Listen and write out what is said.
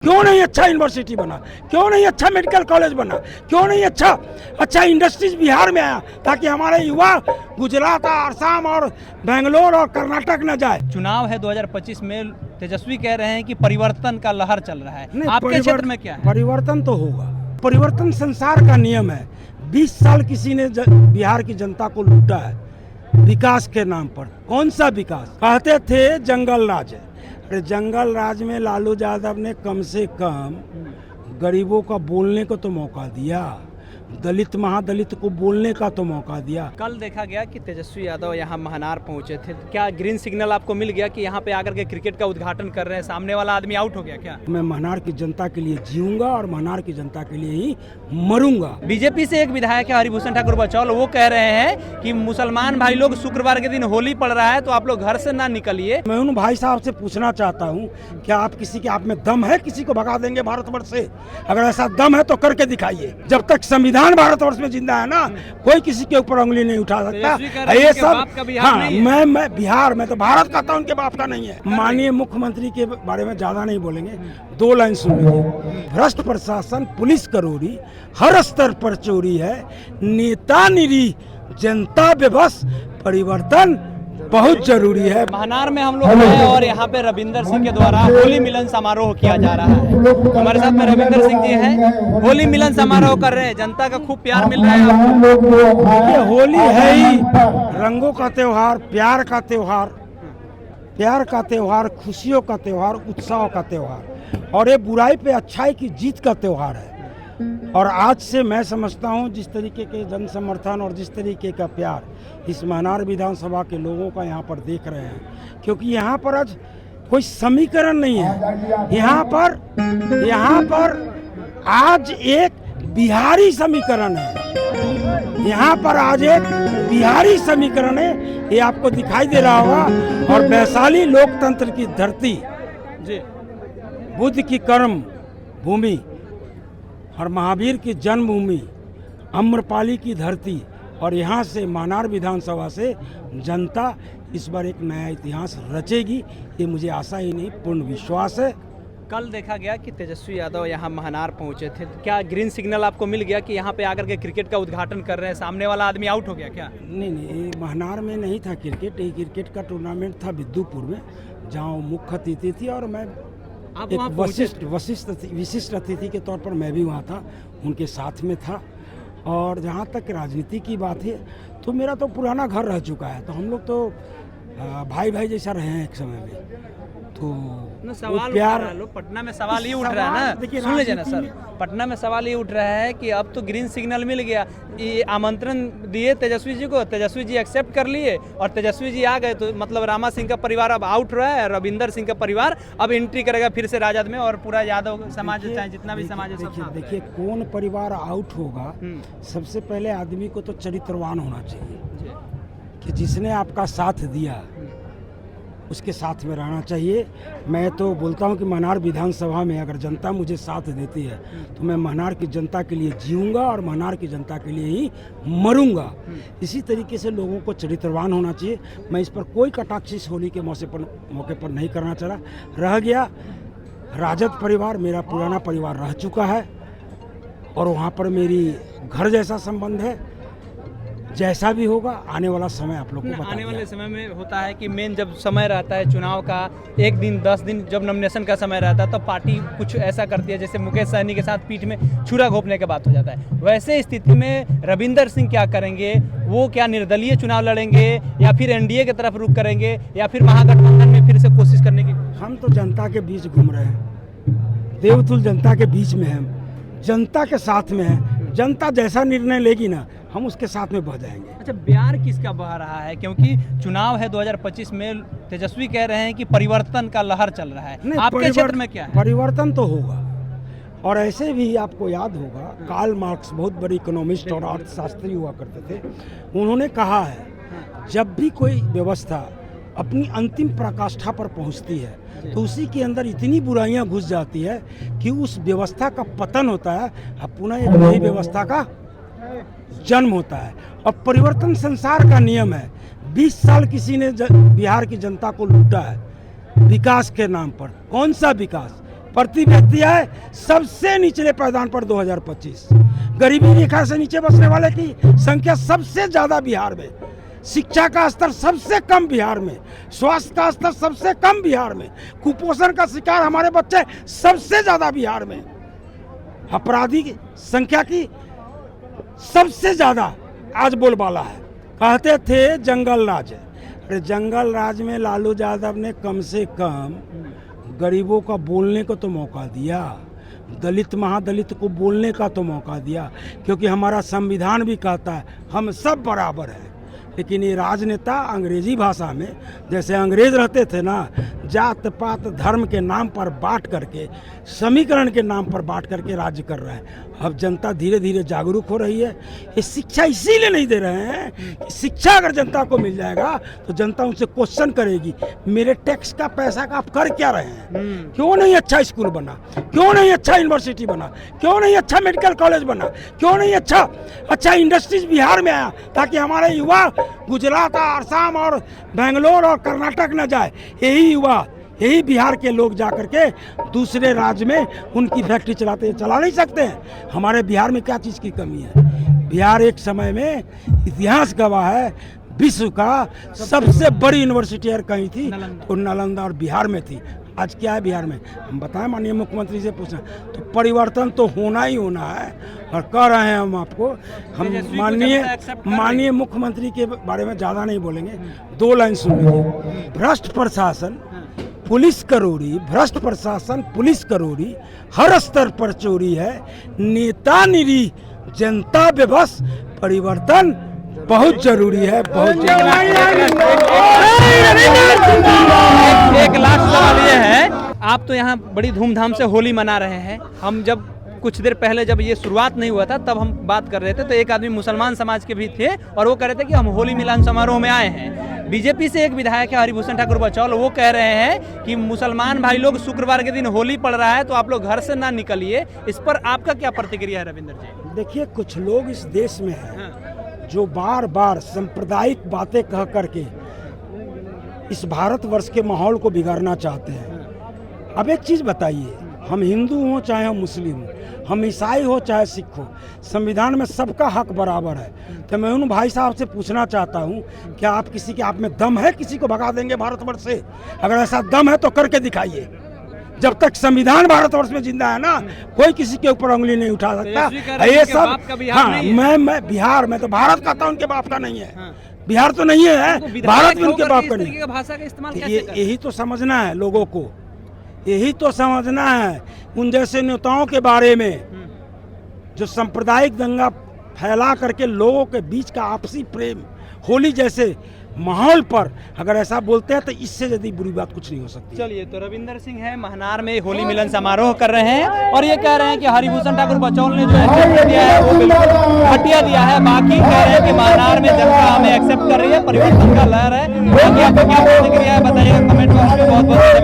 क्यों नहीं अच्छा यूनिवर्सिटी बना, क्यों नहीं अच्छा मेडिकल कॉलेज बना, क्यों नहीं अच्छा इंडस्ट्रीज बिहार में आया, ताकि हमारे युवा गुजरात, आसाम और बेंगलोर और कर्नाटक न जाए। चुनाव है 2025 में, तेजस्वी कह रहे हैं कि परिवर्तन का लहर चल रहा है। आपके क्षेत्र में क्या है? परिवर्तन तो होगा, परिवर्तन संसार का नियम है। 20 साल किसी ने बिहार की जनता को लूटा है विकास के नाम पर। कौन सा विकास? कहते थे जंगल राज है। अरे जंगल राज में लालू यादव ने कम से कम गरीबों का बोलने को तो मौका दिया, दलित महादलित को बोलने का तो मौका दिया। कल देखा गया कि तेजस्वी यादव यहाँ महनार पहुंचे थे, क्या ग्रीन सिग्नल आपको मिल गया कि यहाँ पे आकर के क्रिकेट का उद्घाटन कर रहे हैं, सामने वाला आदमी आउट हो गया क्या? मैं महनार की जनता के लिए जीऊंगा और महनार की जनता के लिए ही मरूंगा। बीजेपी से एक विधायक है हरिभूषण ठाकुर बचौल, वो कह रहे हैं कि मुसलमान भाई लोग शुक्रवार के दिन होली पड़ रहा है तो आप लोग घर से ना निकलिए। मैं उन भाई साहब से पूछना चाहता हूँ, क्या आप किसी के आप में दम है किसी को भगा देंगे भारतवर्ष से? अगर ऐसा दम है तो करके दिखाइए। जब तक संविधान भारतवर्ष में जिंदा है ना, कोई किसी के ऊपर उंगली नहीं उठा सकता। ये सब हाँ, मैं बिहार में तो भारत का था, उनके बाप का नहीं है। माननीय मुख्यमंत्री के बारे में ज्यादा नहीं बोलेंगे, 2 लाइन सुन लीजिए। भ्रष्ट प्रशासन, पुलिस करोड़ी, हर स्तर पर चोरी है, नेता निरी, जनता बेबस, परिवर्तन बहुत जरूरी है। महनार में हम लोग हैं और यहाँ पे रविंदर सिंह के द्वारा होली मिलन समारोह किया जा रहा है। हमारे साथ में रविंदर सिंह जी हैं, होली मिलन समारोह कर रहे हैं, जनता का खूब प्यार मिल रहा है आपको। ये होली है ही रंगों का त्योहार, प्यार का त्योहार, प्यार का त्योहार, खुशियों का त्योहार, उत्सव का त्योहार, और ये बुराई पे अच्छाई की जीत का त्योहार है। और आज से मैं समझता हूँ जिस तरीके के जन समर्थन और जिस तरीके का प्यार इस महनार विधानसभा के लोगों का यहाँ पर देख रहे हैं, क्योंकि यहाँ पर आज कोई समीकरण नहीं है। यहाँ पर आज एक बिहारी समीकरण है। यहाँ पर आज एक बिहारी समीकरण है, ये आपको दिखाई दे रहा होगा। और वैशाली लोकतंत्र की धरती, बुद्ध की कर्म भूमि और महावीर की जन्मभूमि, अम्रपाली की धरती, और यहाँ से महनार विधानसभा से जनता इस बार एक नया इतिहास रचेगी, ये मुझे आशा ही नहीं पूर्ण विश्वास है। कल देखा गया कि तेजस्वी यादव यहाँ महनार पहुंचे थे, क्या ग्रीन सिग्नल आपको मिल गया कि यहाँ पे आकर के क्रिकेट का उद्घाटन कर रहे हैं, सामने वाला आदमी आउट हो गया क्या? नहीं, महनार में नहीं था क्रिकेट, ये क्रिकेट का टूर्नामेंट था विद्युपुर में, जहाँ मुख्य अतिथि थी और मैं एक विशिष्ट अतिथि के तौर पर मैं भी वहाँ था, उनके साथ में था। और जहाँ तक राजनीति की बात है तो मेरा तो पुराना घर रह चुका है, तो हम लोग तो भाई भाई जैसा रहे हैं एक समय में। तो सवाल प्यार पटना में सवाल ये उठ रहा है ना, सुन लीजिए ना सर, पटना में सवाल ये उठ रहा है कि अब तो ग्रीन सिग्नल मिल गया, ये आमंत्रण दिए तेजस्वी जी को, तेजस्वी जी एक्सेप्ट कर लिए और तेजस्वी जी आ गए, तो मतलब रामा सिंह का परिवार अब आउट रहा है, रविंदर सिंह का परिवार अब एंट्री करेगा फिर से राजद में, और पूरा यादव समाज चाहे जितना भी समाज है सब। देखिए कौन परिवार आउट होगा, सबसे पहले आदमी को तो चरित्रवान होना चाहिए कि जिसने आपका साथ दिया उसके साथ में रहना चाहिए। मैं तो बोलता हूं कि महनार विधानसभा में अगर जनता मुझे साथ देती है तो मैं महनार की जनता के लिए जीऊंगा और महनार की जनता के लिए ही मरूंगा। इसी तरीके से लोगों को चरित्रवान होना चाहिए। मैं इस पर कोई कटाक्ष इस होली के मौके पर नहीं करना चाह रह गया। राजद परिवार मेरा पुराना परिवार रह चुका है और वहाँ पर मेरी घर जैसा संबंध है। जैसा भी होगा आने वाला समय आप लोग को बता आने वाले समय में होता है कि मेन जब समय रहता है चुनाव का, 1 दिन 10 दिन जब नॉमिनेशन का समय रहता है, तो पार्टी कुछ ऐसा करती है जैसे मुकेश सहनी के साथ पीठ में छुरा घोंपने के बात हो जाता है। वैसे स्थिति में रविंदर सिंह क्या करेंगे? वो क्या निर्दलीय चुनाव लड़ेंगे या फिर एनडीए की तरफ रुख करेंगे या फिर महागठबंधन में फिर से कोशिश करने की? हम तो जनता के बीच घूम रहे हैं, देवतुल जनता के बीच में हैं, जनता के साथ में हैं। जनता जैसा निर्णय लेगी ना, हम उसके साथ में बह जाएंगे। अच्छा, प्यार किसका बह रहा है? क्योंकि चुनाव है 2025 में, तेजस्वी कह रहे हैं कि परिवर्तन का लहर चल रहा है। आपके क्षेत्र में क्या है? परिवर्तन तो होगा, और ऐसे भी आपको याद होगा कार्ल मार्क्स बहुत बड़े इकोनॉमिस्ट और अर्थशास्त्री हुआ करते थे, उन्होंने कहा है जब भी कोई व्यवस्था अपनी अंतिम पराकाष्ठा पर पहुंचती है तो उसी के अंदर इतनी बुराइयां घुस जाती है कि उस व्यवस्था का पतन होता है, अब पुनः एक नई व्यवस्था का जन्म होता है। और परिवर्तन संसार का नियम है। 20 साल किसी ने बिहार की जनता को लूटा है विकास के नाम पर। कौन सा विकास? प्रति व्यक्ति आय सबसे निचले पायदान पर 2025। गरीबी रेखा से नीचे बसने वाले की संख्या सबसे ज़्यादा बिहार में। शिक्षा का स्तर सबसे कम बिहार में। स्वास्थ्य का स्तर सबसे कम बिहार में। कुपोषण का शिकार हमारे बच्चे सबसे ज़्यादा बिहार में। अपराधी की संख्या की सबसे ज़्यादा आज बोलबाला है। कहते थे जंगल राज है, अरे जंगल राज में लालू यादव ने कम से कम गरीबों का बोलने को तो मौका दिया, दलित महादलित को बोलने का तो मौका दिया, क्योंकि हमारा संविधान भी कहता है हम सब बराबर हैं। लेकिन ये राजनेता अंग्रेजी भाषा में, जैसे अंग्रेज रहते थे ना, जात पात धर्म के नाम पर बांट करके, समीकरण के नाम पर बांट करके राज्य कर रहा है। अब जनता धीरे धीरे जागरूक हो रही है। ये शिक्षा इसीलिए नहीं दे रहे हैं कि शिक्षा अगर जनता को मिल जाएगा तो जनता उनसे क्वेश्चन करेगी, मेरे टैक्स का पैसा का आप कर क्या रहे हैं? क्यों नहीं अच्छा स्कूल बना? क्यों नहीं अच्छा यूनिवर्सिटी बना? क्यों नहीं अच्छा मेडिकल कॉलेज बना? क्यों नहीं अच्छा इंडस्ट्रीज बिहार में आया, ताकि हमारे युवा गुजरात, आसाम और बेंगलोर और कर्नाटक न जाए। यही युवा, यही बिहार के लोग जाकर के दूसरे राज्य में उनकी फैक्ट्री चला नहीं सकते हैं। हमारे बिहार में क्या चीज़ की कमी है? बिहार एक समय में, इतिहास गवाह है, विश्व का सबसे बड़ी यूनिवर्सिटी अगर कहीं थी तो नालंदा और बिहार में थी। आज क्या है बिहार में? हम बताएं, माननीय मुख्यमंत्री से पूछना, तो परिवर्तन तो होना ही होना है। और कह रहे हैं हम आपको, हम माननीय मुख्यमंत्री के बारे में ज़्यादा नहीं बोलेंगे, 2 लाइन सुन लीजिए। भ्रष्ट प्रशासन, पुलिस करोड़ी, भ्रष्ट प्रशासन, पुलिस करोड़ी, हर स्तर पर चोरी है, नेता निरी, जनता बेबस, परिवर्तन बहुत जरूरी है, बहुत एक लास्ट सवाल ये है, आप तो यहाँ बड़ी धूमधाम से होली मना रहे हैं। हम जब कुछ देर पहले जब ये शुरुआत नहीं हुआ था तब हम बात कर रहे थे, तो एक आदमी मुसलमान समाज के भी थे और वो कह रहे थे कि हम होली मिलन समारोह में आए हैं। बीजेपी से एक विधायक है हरिभूषण ठाकुर बचौल, वो कह रहे हैं कि मुसलमान भाई लोग शुक्रवार के दिन होली पड़ रहा है तो आप लोग घर से ना निकलिए। इस पर आपका क्या प्रतिक्रिया है रविंदर जी? देखिए, कुछ लोग इस देश में हैं जो बार बार सांप्रदायिक बातें कह करके इस भारतवर्ष के माहौल को बिगाड़ना चाहते हैं। अब एक चीज़ बताइए, हम हिंदू हों चाहे हम मुस्लिम हों, हम ईसाई हो चाहे सिख हो, संविधान में सबका हक बराबर है। तो मैं उन भाई साहब से पूछना चाहता हूं, क्या आप किसी के आप में दम है किसी को भगा देंगे भारतवर्ष से? अगर ऐसा दम है तो करके दिखाइए। जब तक संविधान भारतवर्ष में जिंदा है ना, कोई किसी के ऊपर उंगली नहीं उठा सकता। ये सब हाँ, मैं बिहार में तो भारत का था, उनके बाप का नहीं है। बिहार तो नहीं है, भारत भी उनके बाप का नहीं है। भाषा का इस्तेमाल यही तो समझना है लोगों को, यही तो समझना है। उन जैसे नेताओं के बारे में जो सांप्रदायिक दंगा फैला करके लोगों के बीच का आपसी प्रेम, होली जैसे माहौल पर अगर ऐसा बोलते हैं तो इससे यदि बुरी बात कुछ नहीं हो सकती। चलिए, तो रविंदर सिंह है महनार में होली मिलन समारोह कर रहे हैं और ये कह रहे हैं कि हरिभूषण ठाकुर बचौल ने जो एक्सेप्ट दिया है वो बिल्कुल घटिया दिया है। बाकी कह रहे हैं कि महनार में जनता हमें एक्सेप्ट कर रही है, परिवर्तन का लहर है। बाकी आपको क्या प्रतिक्रिया है बताइएगा कमेंट बॉक्स में। बहुत बहुत धन्यवाद।